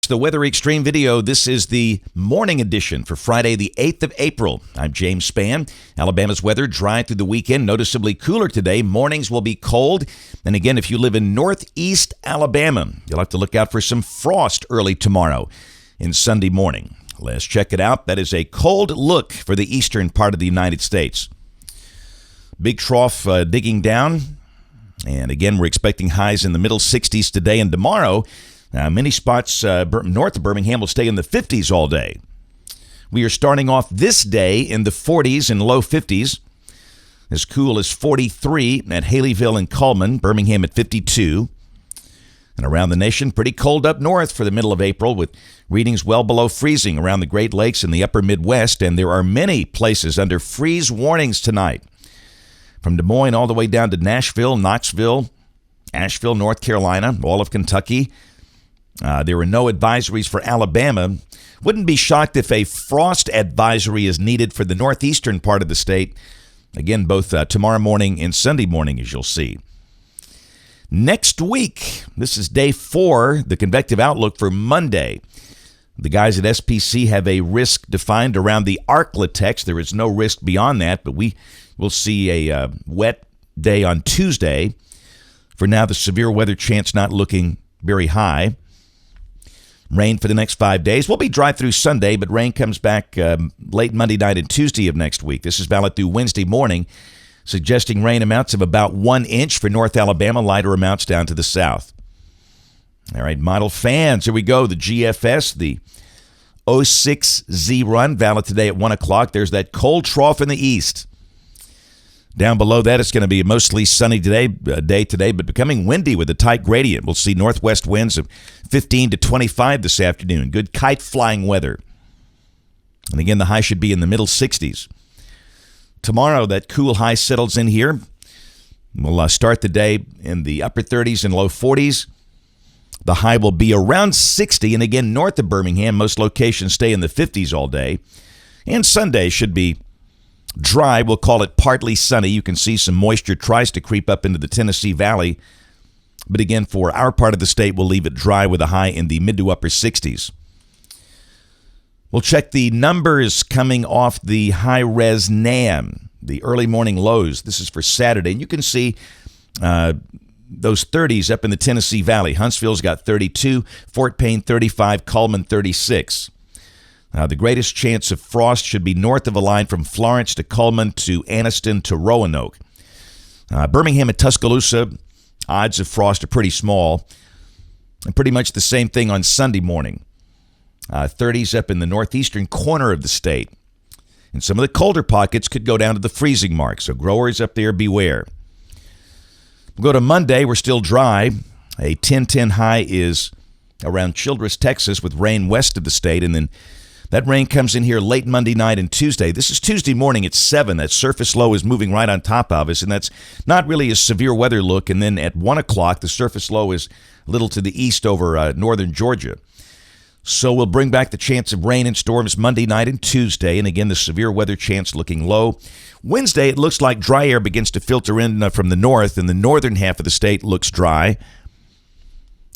The Weather Xtreme video. This is the morning edition for Friday, the 8th of April. I'm James Spann. Alabama's weather dry through the weekend, noticeably cooler today. Mornings will be cold. And again, if you live in Northeast Alabama, you'll have to look out for some frost early tomorrow and Sunday morning. Let's check it out. That is a cold look for the eastern part of the United States. Big trough digging down. And again, we're expecting highs in the middle 60s today and tomorrow. Many spots north of Birmingham will stay in the 50s all day. We are starting off this day in the 40s and low 50s. As cool as 43 at Haleyville and Cullman, Birmingham at 52. And around the nation, pretty cold up north for the middle of April with readings well below freezing around the Great Lakes and the upper Midwest. And there are many places under freeze warnings tonight. From Des Moines all the way down to Nashville, Knoxville, Asheville, North Carolina, all of Kentucky. There were no advisories for Alabama. Wouldn't be shocked if a frost advisory is needed for the northeastern part of the state. Again, both tomorrow morning and Sunday morning, as you'll see. Next week, this is day 4, the convective outlook for Monday. The guys at SPC have a risk defined around the Arklatex. There is no risk beyond that, but we will see a wet day on Tuesday. For now, the severe weather chance not looking very high. Rain for the next 5 days. We'll be dry through Sunday, but rain comes back late Monday night and Tuesday of next week. This is valid through Wednesday morning, suggesting rain amounts of about 1 inch for North Alabama, lighter amounts down to the south. All right, model fans, here we go. The GFS, the 06Z run, valid today at 1 o'clock. There's that cold trough in the east. Down below that, it's going to be a mostly sunny day today, but becoming windy with a tight gradient. We'll see northwest winds of 15 to 25 this afternoon. Good kite flying weather. And again, the high should be in the middle 60s. Tomorrow, that cool high settles in here. We'll start the day in the upper 30s and low 40s. The high will be around 60, and again, north of Birmingham, most locations stay in the 50s all day. And Sunday should be dry. We'll call it partly sunny. You can see some moisture tries to creep up into the Tennessee Valley. But again, for our part of the state, we'll leave it dry with a high in the mid to upper 60s. We'll check the numbers coming off the high-res NAM, the early morning lows. This is for Saturday. And you can see those 30s up in the Tennessee Valley. Huntsville's got 32, Fort Payne 35, Cullman 36. The greatest chance of frost should be north of a line from Florence to Cullman to Anniston to Roanoke. Birmingham and Tuscaloosa, odds of frost are pretty small. And pretty much the same thing on Sunday morning. 30s up in the northeastern corner of the state. And some of the colder pockets could go down to the freezing mark. So growers up there, beware. We'll go to Monday. We're still dry. A 10-10 high is around Childress, Texas, with rain west of the state. And then that rain comes in here late Monday night and Tuesday. This is Tuesday morning at 7. That surface low is moving right on top of us, and that's not really a severe weather look. And then at 1 o'clock, the surface low is a little to the east over northern Georgia. So we'll bring back the chance of rain and storms Monday night and Tuesday. And again, the severe weather chance looking low. Wednesday, it looks like dry air begins to filter in from the north, and the northern half of the state looks dry,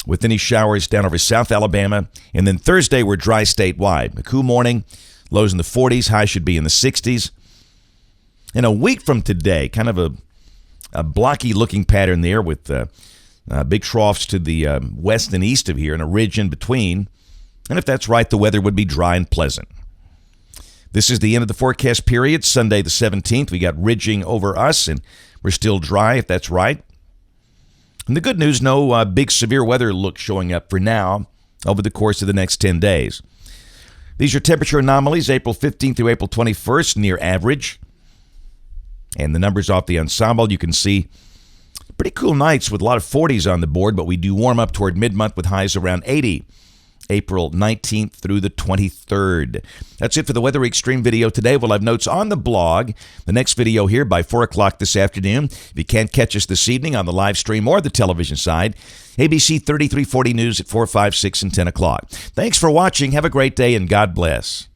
with any showers down over South Alabama. And then Thursday, we're dry statewide. A cool morning, lows in the 40s, high should be in the 60s. And a week from today, kind of a blocky-looking pattern there with big troughs to the west and east of here and a ridge in between. And if that's right, the weather would be dry and pleasant. This is the end of the forecast period, Sunday the 17th. We got ridging over us, and we're still dry, if that's right. And the good news, no big severe weather look showing up for now over the course of the next 10 days. These are temperature anomalies, April 15th through April 21st, near average. And the numbers off the ensemble, you can see pretty cool nights with a lot of 40s on the board, but we do warm up toward mid-month with highs around 80. April 19th through the 23rd. That's it for the Weather Xtreme video today. We'll have notes on the blog. The next video here by 4 o'clock this afternoon. If you can't catch us this evening on the live stream or the television side, ABC 3340 News at 4, 5, 6, and 10 o'clock. Thanks for watching. Have a great day, and God bless.